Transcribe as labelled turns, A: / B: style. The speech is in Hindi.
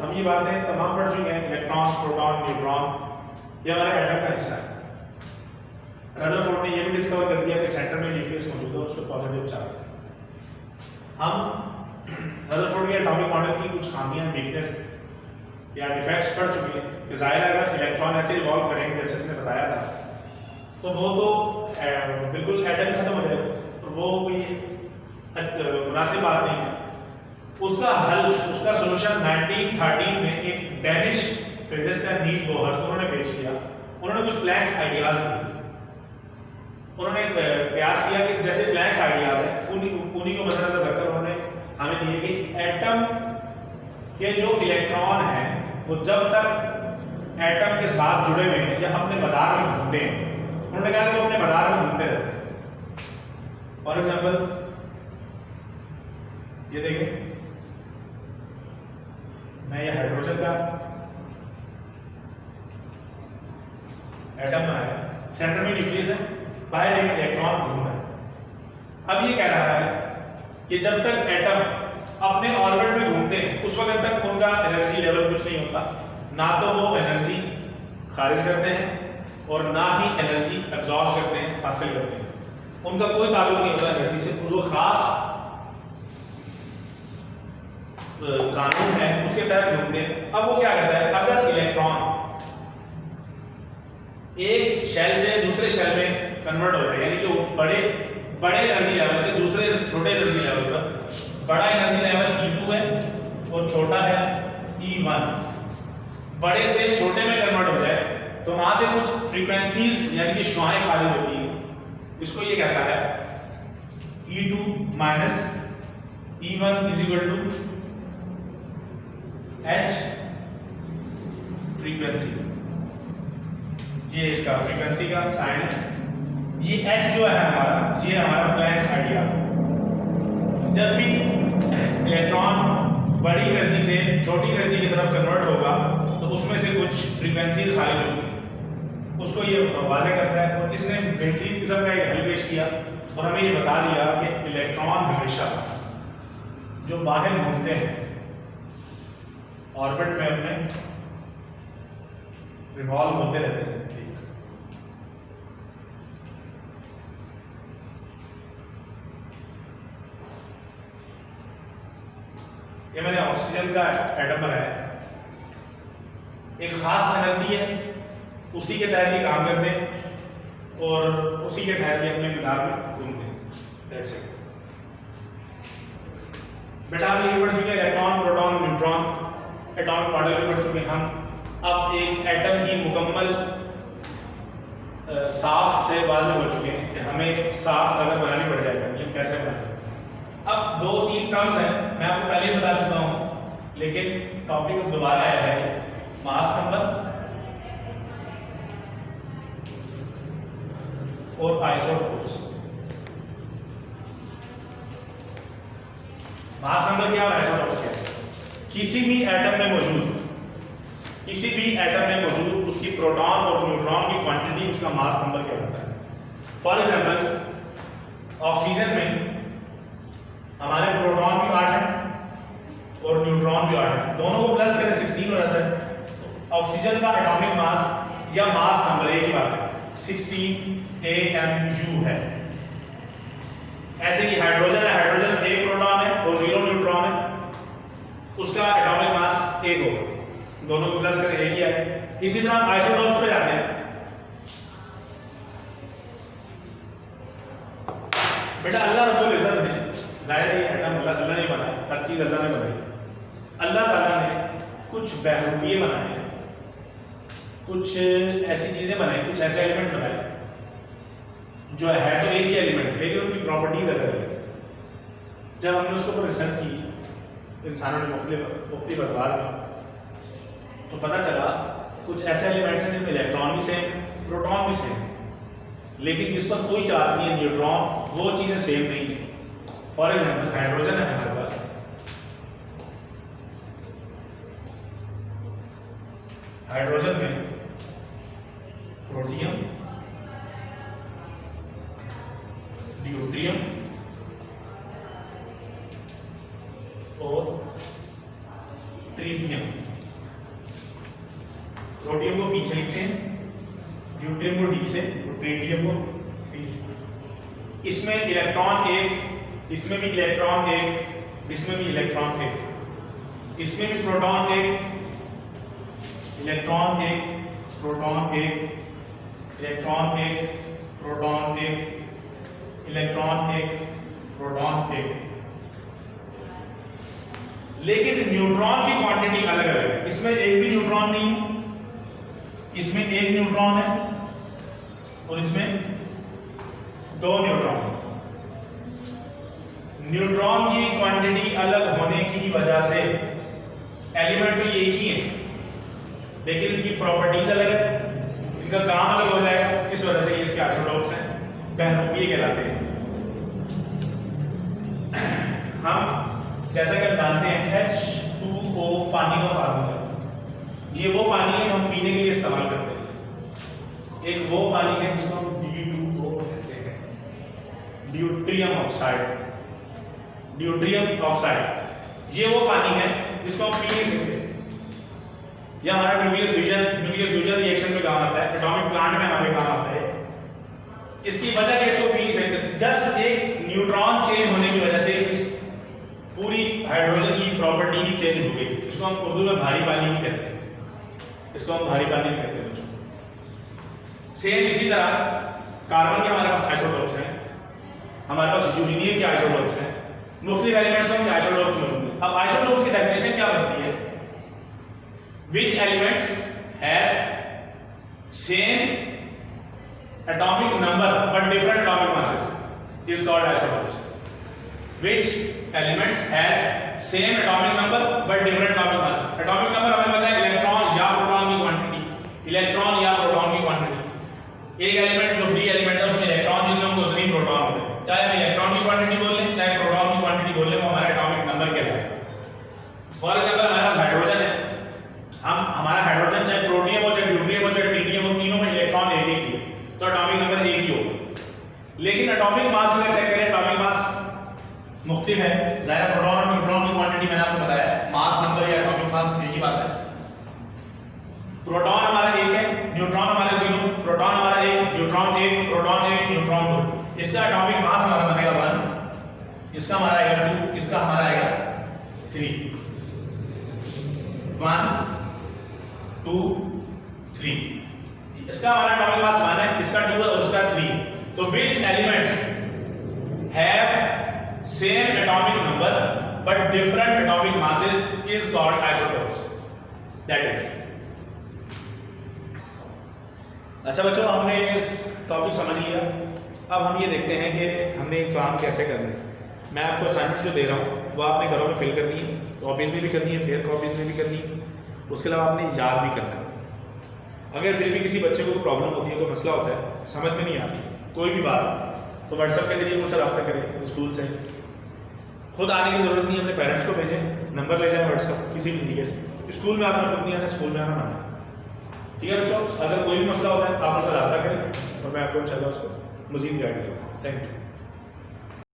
A: हम ये बातें तमाम पढ़ चुके हैं, इलेक्ट्रॉन, प्रोटॉन, न्यूट्रॉन, ये हमारे एटम का हिस्सा है। रदरफोर्ड ने ये भी डिस्कवर कर दिया कि सेंटर में न्यूक्लियस मौजूद है, उस पर पॉजिटिव चार्ज है। हम रदरफोर्ड के एटॉमिक मॉडल की कुछ खामियां, वीकनेस या डिफेक्ट्स पढ़ चुके हैं कि ज़ाहिर है अगर इलेक्ट्रॉन ऐसे इवॉल्व करेंगे जैसे इसने बताया था तो वो तो बिल्कुल एटम खत्म हो जाएगा, तो वो कोई मुनासिब बात नहीं है। उसका हल, उसका सोल्यूशन 1913 में एक डेनिश फिजिसिस्ट है नील बोहर, उन्होंने पेश किया। उन्होंने कुछ प्लैंक्स आइडियाज दिए। उन्होंने प्रयास किया कि जैसे प्लैंक्स आइडियाज हैं उन्हीं को मद्देनजर रखकर उन्होंने हमें दिए कि एटम के जो इलेक्ट्रॉन हैं वो जब तक एटम के साथ जुड़े हुए हैं या अपने मदार में घूमते हैं, उन्होंने कहा कि वो अपने मदार में घूमते रहते हैं। फॉर एग्जाम्पल ये देखें, मैं ये हाइड्रोजन का एटम बनाया, सेंटर में न्यूक्लियस है, बाहर एक इलेक्ट्रॉन घूम रहा है। अब ये कह रहा है कि जब तक एटम अपने ऑर्बिट में घूमते हैं उस वक्त तक उनका एनर्जी लेवल कुछ नहीं होता, ना तो वो एनर्जी खारिज करते हैं और ना ही एनर्जी एब्जॉर्ब करते हैं, हासिल करते हैं। उनका कोई ताल्लुक नहीं होता एनर्जी से, जो खास कानून है उसके तहत घूमते हैं। अब वो क्या कहता है, अगर इलेक्ट्रॉन एक शेल से दूसरे शेल में कन्वर्ट हो जाए, यानी कि वो बड़े एनर्जी लेवल से दूसरे छोटे एनर्जी लेवल पर, बड़ा एनर्जी लेवल E2 है और छोटा है E1, बड़े से छोटे में कन्वर्ट हो जाए तो वहां से कुछ फ्रीक्वेंसीज यानी कि शुआएं खारिज होती है। इसको ये कहता है E2 minus E1 is equal to H frequency. ये इसका फ्रीक्वेंसी का साइन है। ये H जो है हमारा, ये हमारा प्लैंक्स आइडिया। जब भी इलेक्ट्रॉन बड़ी एनर्जी से छोटी एनर्जी की तरफ कन्वर्ट होगा तो उसमें से कुछ फ्रीक्वेंसी खारिज होगी, उसको ये वाज़ेह करता है। और इसने बेहतरीन किस्म का एक हल पेश किया और हमें ये बता दिया कि इलेक्ट्रॉन हमेशा जो बाहर घूमते हैं ऑर्बिट में अपने रिवॉल्व होते रहते हैं। ठीक, ये मैंने ऑक्सीजन का एटम बनाया, एक खास एनर्जी है, उसी के तहत ये काम करते हैं और उसी के तहत ये अपने मिलार में घूमते हैं। बेटा हम ये पढ़ चुके हैं electron, proton, neutron, atomic model में पढ़ चुके हैं हम। अब एक एटम की मुकम्मल साफ से वाज़ेह हो चुके हैं कि हमें साफ अगर बनानी पड़ जाएगा ये कैसे बना सकते हैं। अब 2-3 टर्म्स हैं, मैं आपको पहले ही बता चुका हूँ, लेकिन टॉपिक दोबारा आया है। मास नंबर और आइसोटोप्स। मास नंबर क्या और आइसोटोप्स क्या है? किसी भी एटम में मौजूद उसकी प्रोटॉन और न्यूट्रॉन की क्वांटिटी, उसका मास नंबर क्या होता है। फॉर एग्जांपल ऑक्सीजन में हमारे प्रोटॉन भी 8 है और न्यूट्रॉन भी 8 है, दोनों को प्लस करें 16 हो जाता है। तो ऑक्सीजन का एटॉमिक मास या मास नंबर एक ही बात है, 16 AMU है। ऐसे कि हाइड्रोजन है, हाइड्रोजन में 1 प्रोटॉन है और 0 न्यूट्रॉन है, उसका एटॉमिक मास 1 होगा, दोनों को प्लस करें एक ही है। इसी तरह हम आइसोटोप्स पे जाते हैं। बेटा अल्लाह रब्बुल इज्जत ने, जाहिर है एटम अल्लाह ने बनाया, हर चीज अल्लाह ने बनाई। अल्लाह ताला ने कुछ बहरूपिये बनाए हैं, कुछ ऐसी चीजें बनाई, कुछ ऐसे एलिमेंट बनाए जो है तो एक ही एलिमेंट लेकिन उनकी प्रॉपर्टीज अलग है। जब हमने उसके ऊपर रिसर्च की इंसानों ने मुख्तलिफ अखबार में, तो पता चला कुछ ऐसे एलिमेंट्स हैं जिनमें इलेक्ट्रॉन भी सेम, प्रोटॉन भी सेम, लेकिन जिस पर कोई चार्ज नहीं है, न्यूट्रॉन, वो चीजें सेम नहीं है। फॉर एग्जाम्पल हाइड्रोजन है हमारे पास, हाइड्रोजन में प्रोटियम, ड्यूट्रियम और ट्रिटियम ड्यूटेरियम, प्रोटियम को पी से लिखते हैं, ड्यूटेरियम को डी से, ड्यूटेरियम को डी से। इसमें इलेक्ट्रॉन एक, इसमें भी इलेक्ट्रॉन एक, इसमें भी इलेक्ट्रॉन एक, इसमें भी प्रोटॉन एक, इलेक्ट्रॉन एक, प्रोटॉन एक, इलेक्ट्रॉन एक, प्रोटॉन एक, इलेक्ट्रॉन एक, प्रोटॉन एक। लेकिन न्यूट्रॉन की क्वांटिटी अलग अलग है। इसमें एक भी न्यूट्रॉन नहीं है, इसमें एक न्यूट्रॉन है और इसमें दो न्यूट्रॉन है। न्यूट्रॉन की क्वांटिटी अलग होने की वजह से एलिमेंट तो एक ही है, लेकिन इनकी प्रॉपर्टीज अलग है, इनका काम अलग हो जाएगा। इस वजह से ये इसके आइसोटोप्स हैं, बहरूपीय कहलाते हैं। हम जैसा कि हम जानते हैं H2O पानी का फार्मूला, ये वो पानी है हम पीने के लिए इस्तेमाल करते हैं। एक वो पानी है जिसको हम D2O कहते हैं, ड्यूटेरियम ऑक्साइड, ड्यूटेरियम ऑक्साइड। ये वो पानी है जिसको हम पी नहीं सकते। यह हमारा न्यूक्लियर फ्यूजन रिएक्शन में काम आता है, एटॉमिक प्लांट में हमारे काम आता है। इसकी वजह है इसको पी नहीं सकते, जस्ट एक न्यूट्रॉन चेंज होने की वजह से इस पूरी हाइड्रोजन की प्रॉपर्टी ही चेंज हो गई। इसको हम उर्दू में भारी पानी भी कहते हैं, इसको हम भारी पानी भी कहते हैं। सेम इसी तरह कार्बन के हमारे पास आइसोटोप्स हैं, हमारे पास यूरेनियम के आइसोटोप्स हैं, मुख्तलिफ एलिमेंट्स के आइसोटोप्स मौजूद हैं। अब आइसोटोप्स की डेफिनेशन क्या बनती है? Which elements have same atomic number but different atomic masses is called isotopes. Which elements have same atomic number but different atomic masses? Atomic number हमें पता है इलेक्ट्रॉन या प्रोटॉन की क्वांटिटी, इलेक्ट्रॉन या प्रोटॉन की क्वांटिटी। एक एलिमेंट जो फ्री एलिमेंट है उसमें इलेक्ट्रॉन जितने होंगे उतने ही प्रोटॉन होंगे। चाहे हम इलेक्ट्रॉन की क्वांटिटी बोल लें चाहे प्रोटॉन की क्वांटिटी बोल लें, वो हमारा एटॉमिक नंबर कहलाएगा। फॉर एग्जांपल हमारा हाइड्रोजन है, हमारा हाइड्रोजन चाहे प्रोटियम हो चाहे ड्यूटेरियम हो चाहे ट्रिटियम हो, तीनों में इलेक्ट्रॉन एक ही है, तो एटॉमिक नंबर एक ही होगा। लेकिन एटॉमिक मास अगर चेक करें, एटॉमिक मास मुख्तलिफ है। ज़ाहिर प्रोटॉन और न्यूट्रॉन की क्वांटिटी मैंने आपको बताया, मास नंबर या एटॉमिक मास एक ही बात है। प्रोटॉन हमारा एक है, न्यूट्रॉन हमारा 0, प्रोटॉन हमारा एक, न्यूट्रॉन एक, प्रोटॉन एक, न्यूट्रॉन 2। इसका एटॉमिक मास हमारा बनेगा 1, इसका हमारा आएगा 2, इसका हमारा आएगा 3। 1 2 3, इसका हमारा एटॉमिक मास 1 है, इसका 2 है और उसका 3। तो which elements have same atomic number but different atomic masses is called isotopes. That is. अच्छा बच्चों, हमने इस टॉपिक समझ लिया। अब हम ये देखते हैं कि हमने काम कैसे करना है। मैं आपको असाइनमेंट जो दे रहा हूँ वो आपने घरों में फिल करनी है, कॉपीज में भी करनी है, फेयर कॉपीज में भी करनी है, उसके अलावा आपने याद भी करना है। अगर फिर भी किसी बच्चे को कोई प्रॉब्लम होती है, कोई मसला होता है, समझ में नहीं आती कोई भी बात, तो व्हाट्सएप के जरिए मुझसे रब्ता करें। स्कूल से खुद आने की ज़रूरत नहीं है, अपने पेरेंट्स को भेजें, नंबर ले जाएं व्हाट्सएप किसी भी तरीके से। स्कूल में आपने खुद नहीं आना, स्कूल में आना माना। ठीक है बच्चों, अगर कोई भी मसला होता है आप मुझसे रब्ता करें और मैं आपको इंशाल्लाह उसको मज़ीद गाइड करूँगा। Thank you.